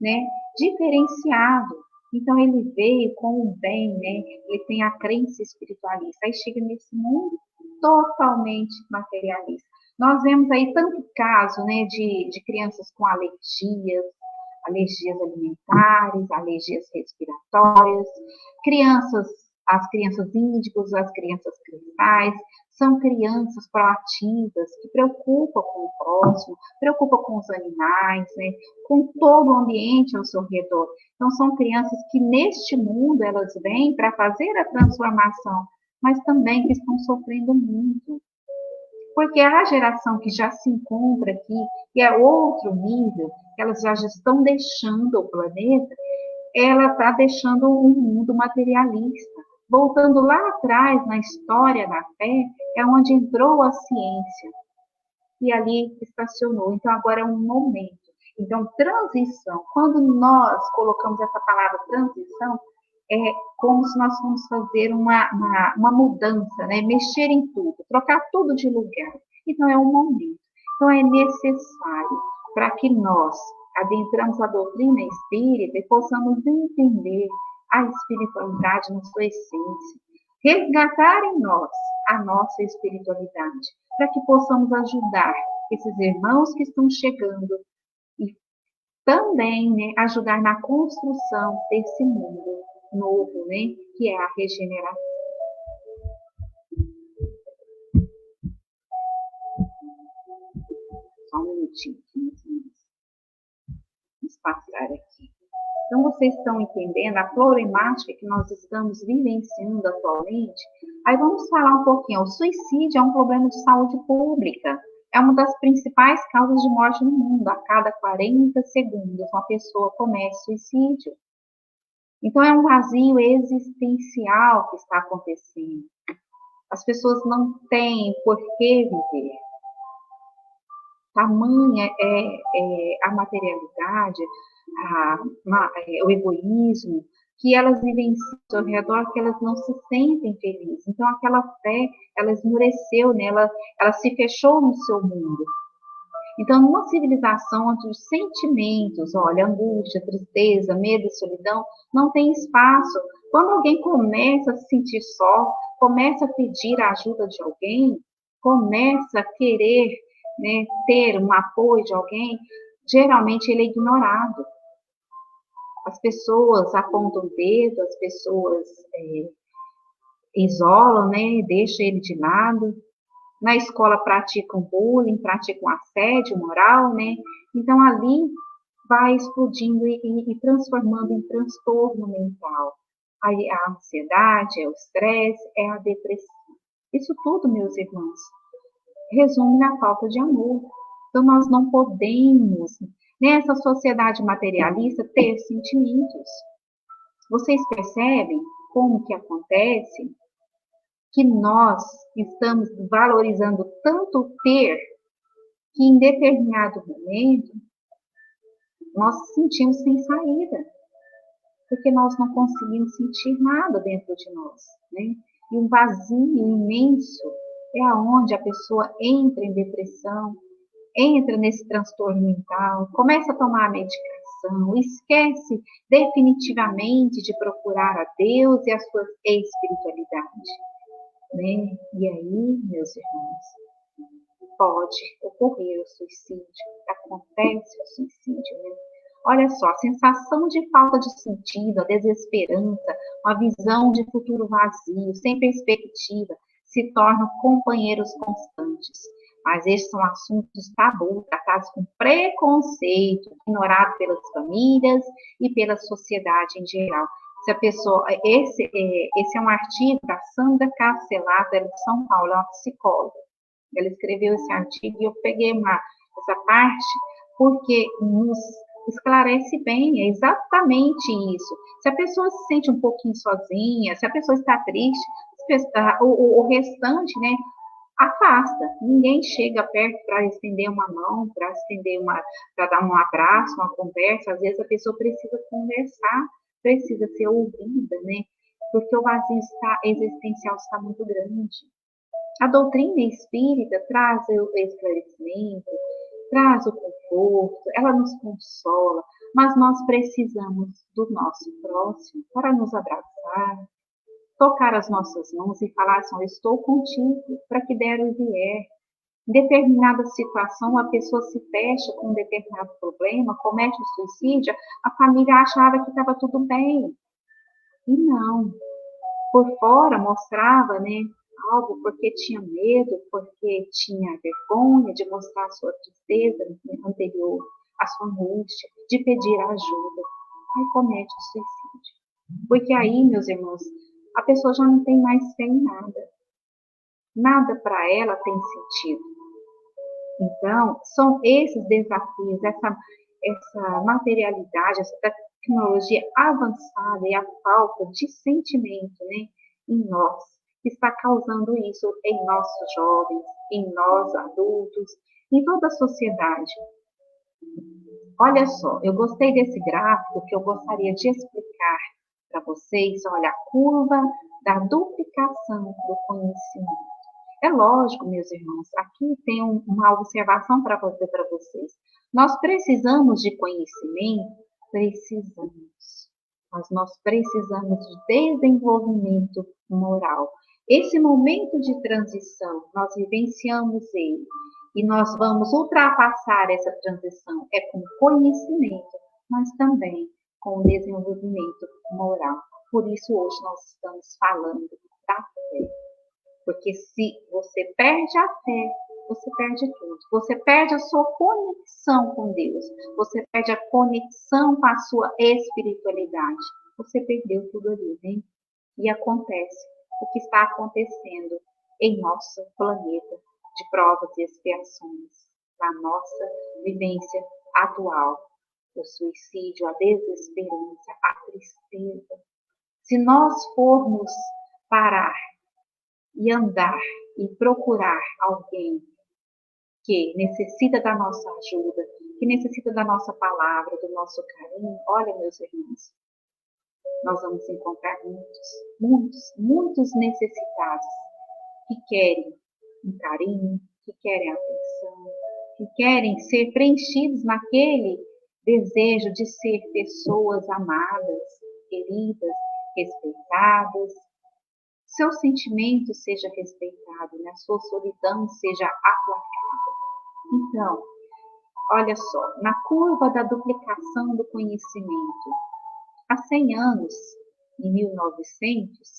né, diferenciado. Então, ele veio com o bem, né? Ele tem a crença espiritualista. Aí chega nesse mundo totalmente materialista. Nós vemos aí tanto caso, né, de crianças com alergias alimentares, alergias respiratórias, as crianças índigos, as crianças cristais, são crianças proativas, que preocupam com o próximo, preocupam com os animais, né, com todo o ambiente ao seu redor. Então, são crianças que neste mundo elas vêm para fazer a transformação, mas também que estão sofrendo muito. Porque a geração que já se encontra aqui, que é outro nível, elas já estão deixando o planeta, ela está deixando um mundo materialista. Voltando lá atrás, na história da fé, é onde entrou a ciência. E ali estacionou. Então, agora é um momento. Então, transição. Quando nós colocamos essa palavra transição, é como se nós fôssemos fazer uma mudança, né? Mexer em tudo, trocar tudo de lugar. Então, é um momento. Então, é necessário para que nós adentramos a doutrina espírita e possamos entender a espiritualidade na sua essência, resgatar em nós a nossa espiritualidade, para que possamos ajudar esses irmãos que estão chegando e também, né, ajudar na construção desse mundo novo, né, que é a regeneração. Só um minutinho, vamos passar aqui. Então, vocês estão entendendo a problemática que nós estamos vivenciando atualmente? Aí vamos falar um pouquinho. O suicídio é um problema de saúde pública. É uma das principais causas de morte no mundo. A cada 40 segundos, uma pessoa comete suicídio. Então, é um vazio existencial que está acontecendo. As pessoas não têm por que viver. Tamanha é a materialidade, o egoísmo, que elas vivenciam ao redor, que elas não se sentem felizes. Então, aquela fé, ela esmureceu, né? Ela se fechou no seu mundo. Então, numa civilização onde os sentimentos, olha, angústia, tristeza, medo e solidão, não tem espaço. Quando alguém começa a se sentir só, começa a pedir a ajuda de alguém, começa a querer, né, ter um apoio de alguém, geralmente ele é ignorado. As pessoas apontam o dedo, as pessoas isolam, né, deixam ele de lado. Na escola praticam bullying, praticam assédio moral, né? Então ali vai explodindo e transformando em transtorno mental. Aí a ansiedade, é o estresse, é a depressão. Isso tudo, meus irmãos, resume na falta de amor. Então nós não podemos, nessa sociedade materialista, ter sentimentos. Vocês percebem como que acontece que nós estamos valorizando tanto ter que em determinado momento nós sentimos sem saída, porque nós não conseguimos sentir nada dentro de nós, né? E um vazio imenso é aonde a pessoa entra em depressão, entra nesse transtorno mental, começa a tomar a medicação, esquece definitivamente de procurar a Deus e a sua espiritualidade, né? E aí, meus irmãos, pode ocorrer o suicídio, acontece o suicídio, né? Olha só, a sensação de falta de sentido, a desesperança, uma visão de futuro vazio, sem perspectiva, se tornam companheiros constantes. Mas esses são assuntos tabus, tratados com preconceito, ignorados pelas famílias e pela sociedade em geral. Se a pessoa, esse é um artigo da Sandra Carcelato, ela é de São Paulo, é uma psicóloga. Ela escreveu esse artigo e eu peguei essa parte porque nos esclarece bem, é exatamente isso. Se a pessoa se sente um pouquinho sozinha, se a pessoa está triste, o restante, né, afasta. Ninguém chega perto para estender uma mão, para dar um abraço, uma conversa. Às vezes a pessoa precisa conversar, precisa ser ouvida, né? Porque o vazio existencial está muito grande. A doutrina espírita traz o esclarecimento, traz o conforto, ela nos consola, mas nós precisamos do nosso próximo para nos abraçar, tocar as nossas mãos e falar assim, eu estou contigo, para que der o vier. Em determinada situação, a pessoa se fecha com um determinado problema, comete o suicídio, a família achava que estava tudo bem. E não. Por fora mostrava, né, algo porque tinha medo, porque tinha vergonha de mostrar a sua tristeza anterior, a sua angústia, de pedir ajuda. Aí comete o suicídio. Porque aí, meus irmãos, a pessoa já não tem mais fé em nada. Nada para ela tem sentido. Então, são esses desafios, essa materialidade, essa tecnologia avançada e a falta de sentimento, né, em nós, que está causando isso em nossos jovens, em nós adultos, em toda a sociedade. Olha só, eu gostei desse gráfico que eu gostaria de explicar para vocês. Olha, a curva da duplicação do conhecimento. É lógico, meus irmãos, aqui tem uma observação para fazer para vocês. Nós precisamos de conhecimento? Precisamos. Mas nós precisamos de desenvolvimento moral. Esse momento de transição, nós vivenciamos ele. E nós vamos ultrapassar essa transição. É com conhecimento, mas também com desenvolvimento moral. Por isso, hoje nós estamos falando da fé. Porque se você perde a fé, você perde tudo. Você perde a sua conexão com Deus. Você perde a conexão com a sua espiritualidade. Você perdeu tudo ali, né? E acontece o que está acontecendo em nosso planeta de provas e expiações, na nossa vivência atual. O suicídio, a desesperança, a tristeza. Se nós formos parar e andar e procurar alguém que necessita da nossa ajuda, que necessita da nossa palavra, do nosso carinho, olha, meus irmãos, nós vamos encontrar muitos necessitados que querem um carinho, que querem atenção, que querem ser preenchidos naquele desejo de ser pessoas amadas, queridas, respeitadas. Seu sentimento seja respeitado, né? A sua solidão seja aplacada. Então, olha só, na curva da duplicação do conhecimento, há 100 anos, em 1900,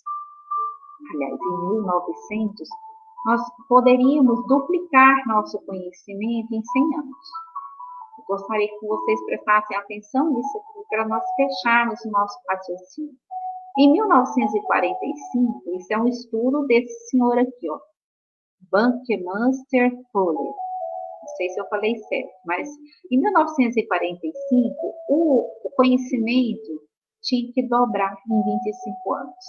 nós poderíamos duplicar nosso conhecimento em 100 anos. Eu gostaria que vocês prestassem atenção nisso aqui para nós fecharmos o nosso raciocínio. Em 1945, isso é um estudo desse senhor aqui, ó, Buckminster Fuller. Não sei se eu falei certo, mas em 1945, o conhecimento tinha que dobrar em 25 anos.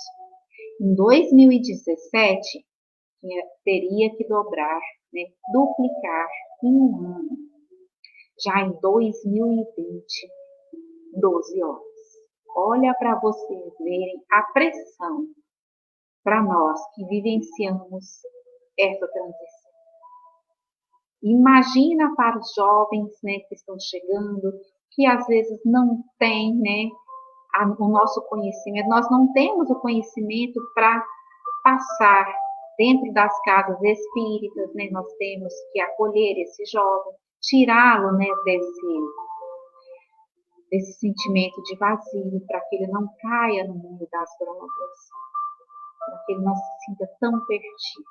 Em 2017, teria que dobrar, né, duplicar em um ano. Já em 2020, 12 horas. Olha para vocês verem a pressão para nós que vivenciamos essa transição. Imagina para os jovens, né, que estão chegando, que às vezes não têm, né, o nosso conhecimento. Nós não temos o conhecimento para passar dentro das casas espíritas, né? Nós temos que acolher esse jovem, tirá-lo, né, desse sentimento de vazio, para que ele não caia no mundo das drogas, para que ele não se sinta tão perdido.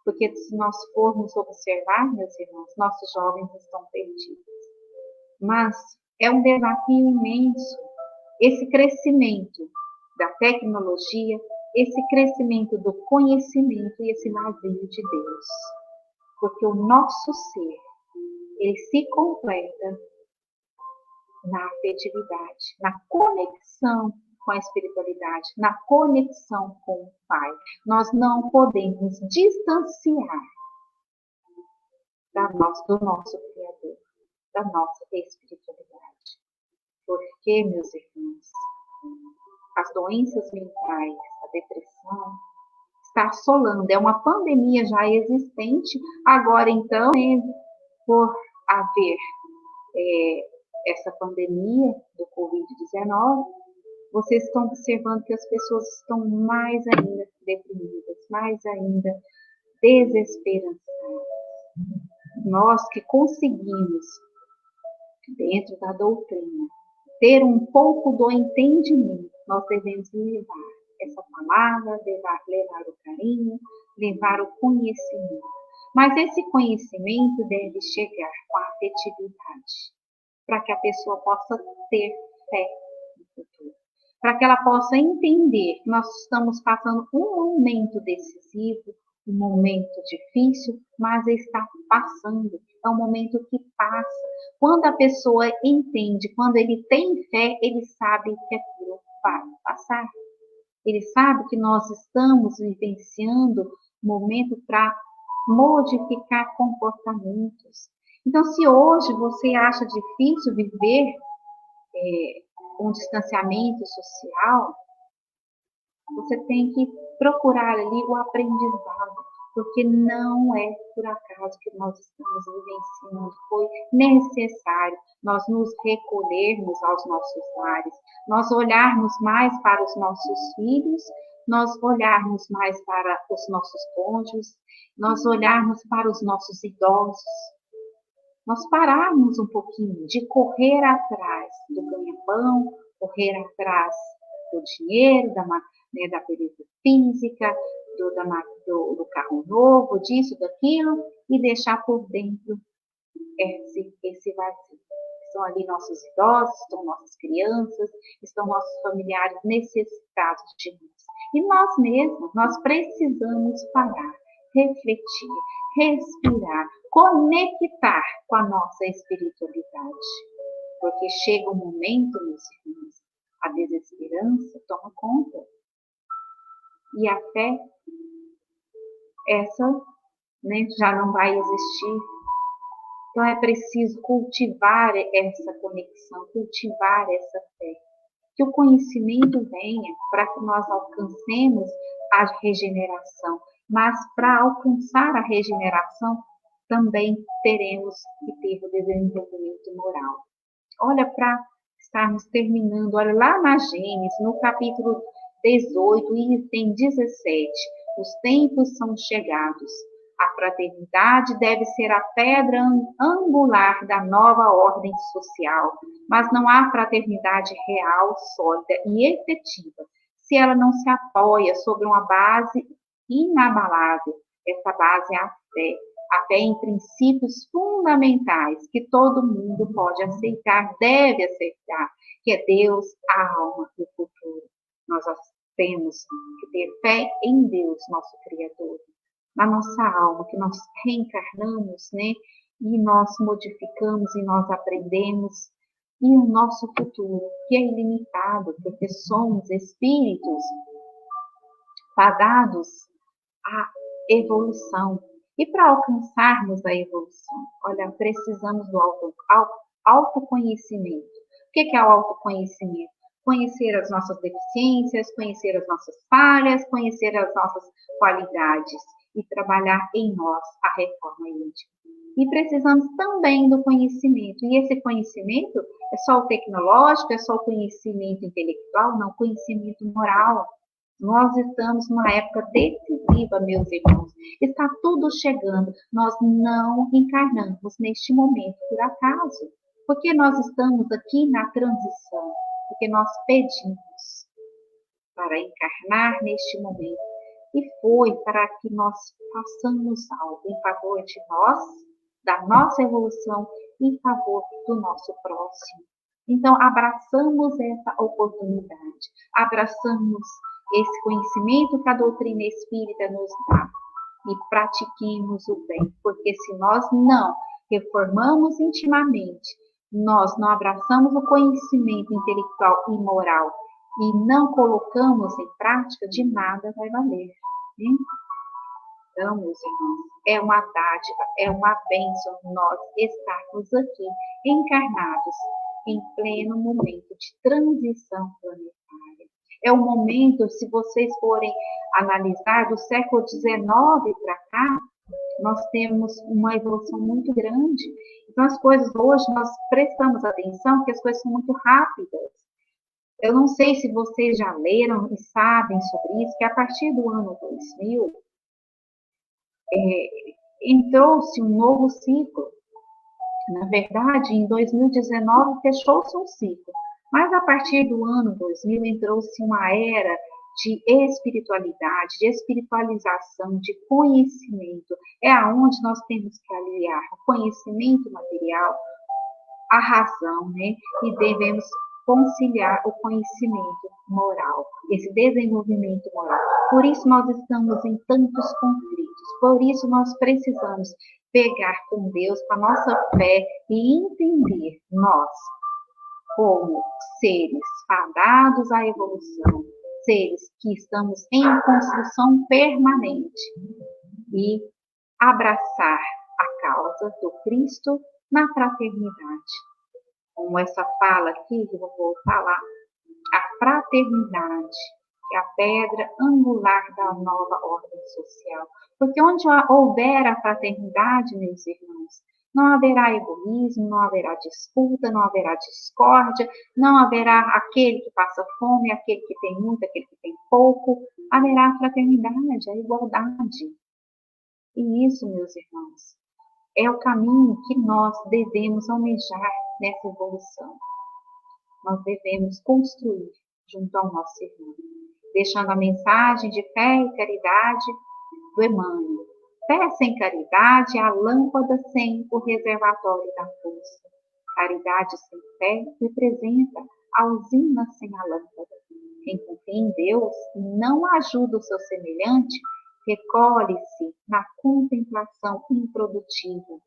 Porque se nós formos observar, meus irmãos, nossos jovens estão perdidos. Mas é um desafio imenso esse crescimento da tecnologia, esse crescimento do conhecimento e esse vazio de Deus. Porque o nosso ser, ele se completa na afetividade, na conexão com a espiritualidade, na conexão com o Pai. Nós não podemos distanciar do nosso Criador, da nossa espiritualidade. Porque, meus irmãos, as doenças mentais, a depressão, está assolando. É uma pandemia já existente. Agora, então, por haver essa pandemia do Covid-19, vocês estão observando que as pessoas estão mais ainda deprimidas, mais ainda desesperançadas. Nós que conseguimos, dentro da doutrina, ter um pouco do entendimento, nós devemos levar essa palavra, levar o carinho, levar o conhecimento. Mas esse conhecimento deve chegar com a afetividade, para que a pessoa possa ter fé no futuro, para que ela possa entender que nós estamos passando um momento decisivo, um momento difícil, mas está passando, é um momento que passa. Quando a pessoa entende, quando ele tem fé, ele sabe que aquilo vai passar. Ele sabe que nós estamos vivenciando um momento para modificar comportamentos. Então, se hoje você acha difícil viver um distanciamento social, você tem que procurar ali o aprendizado, porque não é por acaso que nós estamos vivenciando. Foi necessário nós nos recolhermos aos nossos lares, nós olharmos mais para os nossos filhos, nós olharmos mais para os nossos cônjuges, nós olharmos para os nossos idosos, nós pararmos um pouquinho de correr atrás do ganha-pão, correr atrás do dinheiro, da beleza física, do carro novo, disso, daquilo, e deixar por dentro esse vazio. Estão ali nossos idosos, estão nossas crianças, estão nossos familiares necessitados de nós. E nós mesmos, nós precisamos parar, refletir, respirar, conectar com a nossa espiritualidade. Porque chega um momento, meus irmãos, a desesperança toma conta. E a fé, essa, né, já não vai existir. Então é preciso cultivar essa conexão, cultivar essa fé. Que o conhecimento venha para que nós alcancemos a regeneração. Mas para alcançar a regeneração, também teremos que ter o desenvolvimento moral. Olha, para estarmos terminando, olha lá na Gênesis, no capítulo 18, item 17, os tempos são chegados. A fraternidade deve ser a pedra angular da nova ordem social, mas não há fraternidade real, sólida e efetiva se ela não se apoia sobre uma base inabalável. Essa base é a fé em princípios fundamentais que todo mundo pode aceitar, deve aceitar, que é Deus, a alma e o futuro. Nós temos que ter fé em Deus, nosso Criador, na nossa alma, que nós reencarnamos, né? E nós modificamos e nós aprendemos, e o nosso futuro, que é ilimitado, porque somos espíritos fadados à evolução. E para alcançarmos a evolução, olha, precisamos do autoconhecimento. O que é o autoconhecimento? Conhecer as nossas deficiências, conhecer as nossas falhas, conhecer as nossas qualidades e trabalhar em nós a reforma íntima. E precisamos também do conhecimento. E esse conhecimento é só o tecnológico, é só o conhecimento intelectual? Não, conhecimento moral. Nós estamos numa época decisiva, meus irmãos. Está tudo chegando. Nós não encarnamos neste momento por acaso. Porque nós estamos aqui na transição. Porque nós pedimos para encarnar neste momento. E foi para que nós façamos algo em favor de nós, da nossa evolução, em favor do nosso próximo. Então, abraçamos essa oportunidade. Abraçamos esse conhecimento que a doutrina espírita nos dá e pratiquemos o bem, porque se nós não reformamos intimamente, nós não abraçamos o conhecimento intelectual e moral e não colocamos em prática, de nada vai valer. Hein? Então, meus irmãos, é uma dádiva, é uma bênção nós estarmos aqui encarnados em pleno momento de transição planetária. É um momento, se vocês forem analisar, do século XIX para cá, nós temos uma evolução muito grande. Então, as coisas hoje, nós prestamos atenção que as coisas são muito rápidas. Eu não sei se vocês já leram e sabem sobre isso, que a partir do ano 2000, entrou-se um novo ciclo. Na verdade, em 2019 fechou-se um ciclo, mas a partir do ano 2000 entrou-se uma era de espiritualidade, de espiritualização, de conhecimento. É aonde nós temos que aliar o conhecimento material à razão, né? E devemos conciliar o conhecimento moral, esse desenvolvimento moral. Por isso nós estamos em tantos conflitos, por isso nós precisamos pegar com Deus, com a nossa fé e entender nós como seres fadados à evolução, seres que estamos em construção permanente e abraçar a causa do Cristo na fraternidade. Como essa fala aqui, eu vou voltar lá, a fraternidade, que é a pedra angular da nova ordem social. Porque onde houver a fraternidade, meus irmãos, não haverá egoísmo, não haverá disputa, não haverá discórdia, não haverá aquele que passa fome, aquele que tem muito, aquele que tem pouco. Haverá a fraternidade, a igualdade. E isso, meus irmãos, é o caminho que nós devemos almejar nessa evolução. Nós devemos construir junto ao nosso irmão, deixando a mensagem de fé e caridade do Emmanuel. Fé sem caridade é a lâmpada sem o reservatório da força. Caridade sem fé representa a usina sem a lâmpada. Quem confia em Deus e não ajuda o seu semelhante, recolhe-se na contemplação improdutiva,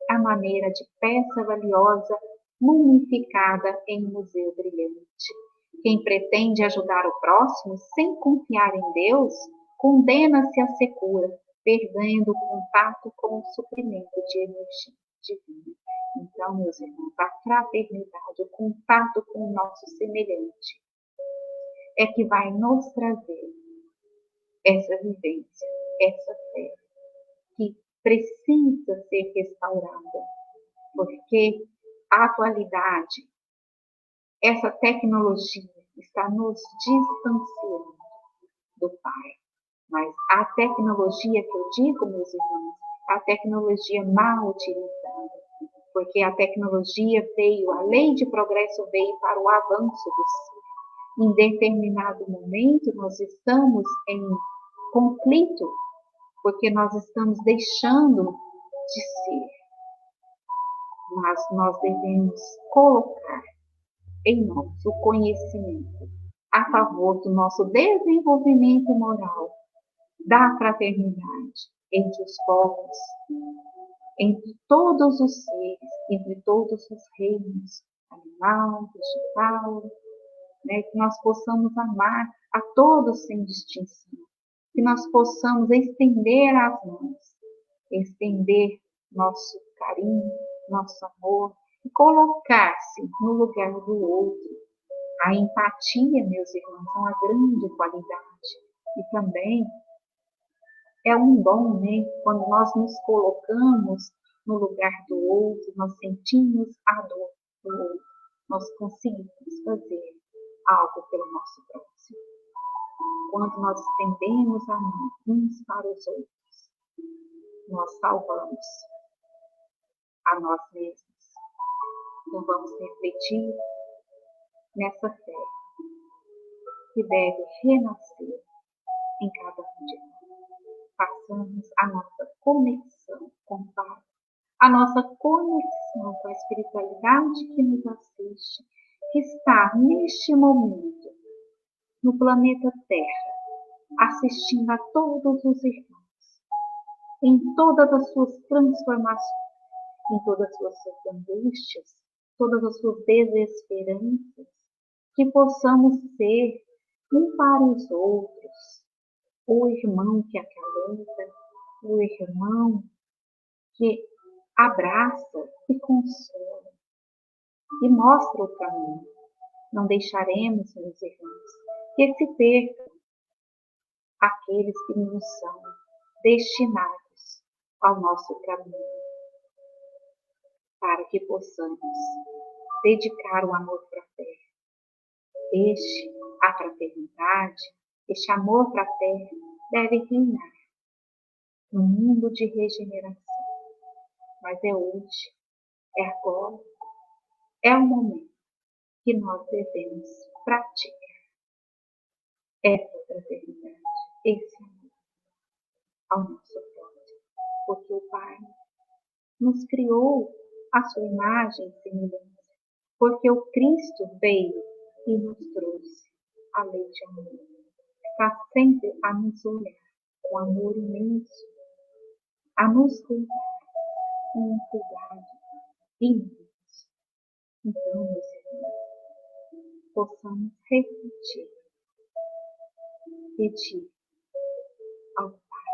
à maneira de peça valiosa mumificada em museu brilhante. Quem pretende ajudar o próximo sem confiar em Deus, condena-se à secura, perdendo o contato com o suprimento de energia divina. Então, meus irmãos, a fraternidade, o contato com o nosso semelhante, é que vai nos trazer essa vivência, essa fé, que precisa ser restaurada, porque a atualidade, essa tecnologia está nos distanciando do Pai. Mas a tecnologia que eu digo, meus irmãos, a tecnologia mal utilizada, porque a tecnologia veio, a lei de progresso veio para o avanço do ser. Em determinado momento, nós estamos em conflito, porque nós estamos deixando de ser. Mas nós devemos colocar em nós o conhecimento a favor do nosso desenvolvimento moral, da fraternidade entre os povos, entre todos os seres, entre todos os reinos, animal, vegetal, que nós possamos amar a todos sem distinção, que nós possamos estender as mãos, estender nosso carinho, nosso amor, e colocar-se no lugar do outro. A empatia, meus irmãos, é uma grande qualidade. E também é um dom, Quando nós nos colocamos no lugar do outro, nós sentimos a dor do outro, nós conseguimos fazer algo pelo nosso próximo. Quando nós estendemos a mão uns para os outros, nós salvamos a nós mesmos. Então vamos refletir nessa fé que deve renascer em cada um de nós. Façamos a nossa conexão com o Pai, a nossa conexão com a espiritualidade que nos assiste, que está neste momento no planeta Terra, assistindo a todos os irmãos, em todas as suas transformações, em todas as suas angústias, todas as suas desesperanças, que possamos ser um para os outros, o irmão que acalenta, o irmão que abraça e consola e mostra o caminho. Não deixaremos, meus irmãos, que se percam aqueles que nos são destinados ao nosso caminho, para que possamos dedicar o amor fraterno. A fraternidade, este amor fraterno deve reinar no mundo de regeneração. Mas é hoje, é agora, é o momento que nós devemos praticar essa fraternidade, esse amor ao nosso próximo. Porque o Pai nos criou a sua imagem e semelhança. Porque o Cristo veio e nos trouxe a lei de amor. Está sempre a nos olhar com amor imenso, a nos cuidar com um cuidado imenso. Então, meus irmãos, possamos refletir, pedir ao Pai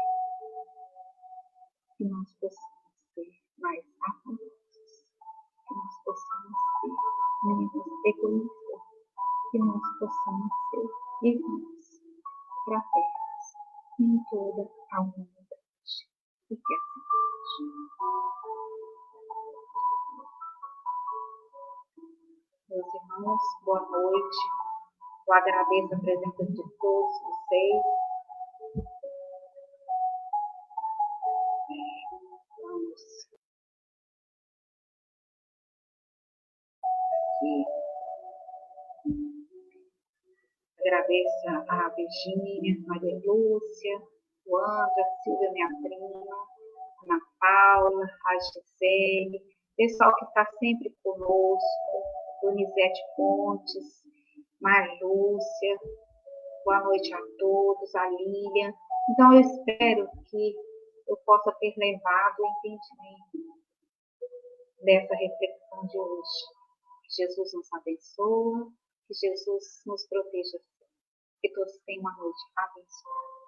que nós possamos ser mais amorosos, que nós possamos ser menos egoístas, que nós possamos ser irmãos fraternos em toda a humanidade. E que assim seja. Meus irmãos, boa noite. Eu agradeço a presença de todos vocês. Vamos aqui. Agradeço a Virgínia, Maria Lúcia, o André, a Silvia, minha prima, a Ana Paula, a Gisele, pessoal que está sempre conosco, Donizete Pontes, Marlúcia, boa noite a todos, a Lília. Então, eu espero que eu possa ter levado o entendimento dessa reflexão de hoje. Que Jesus nos abençoe, que Jesus nos proteja, que todos tenham uma noite abençoada.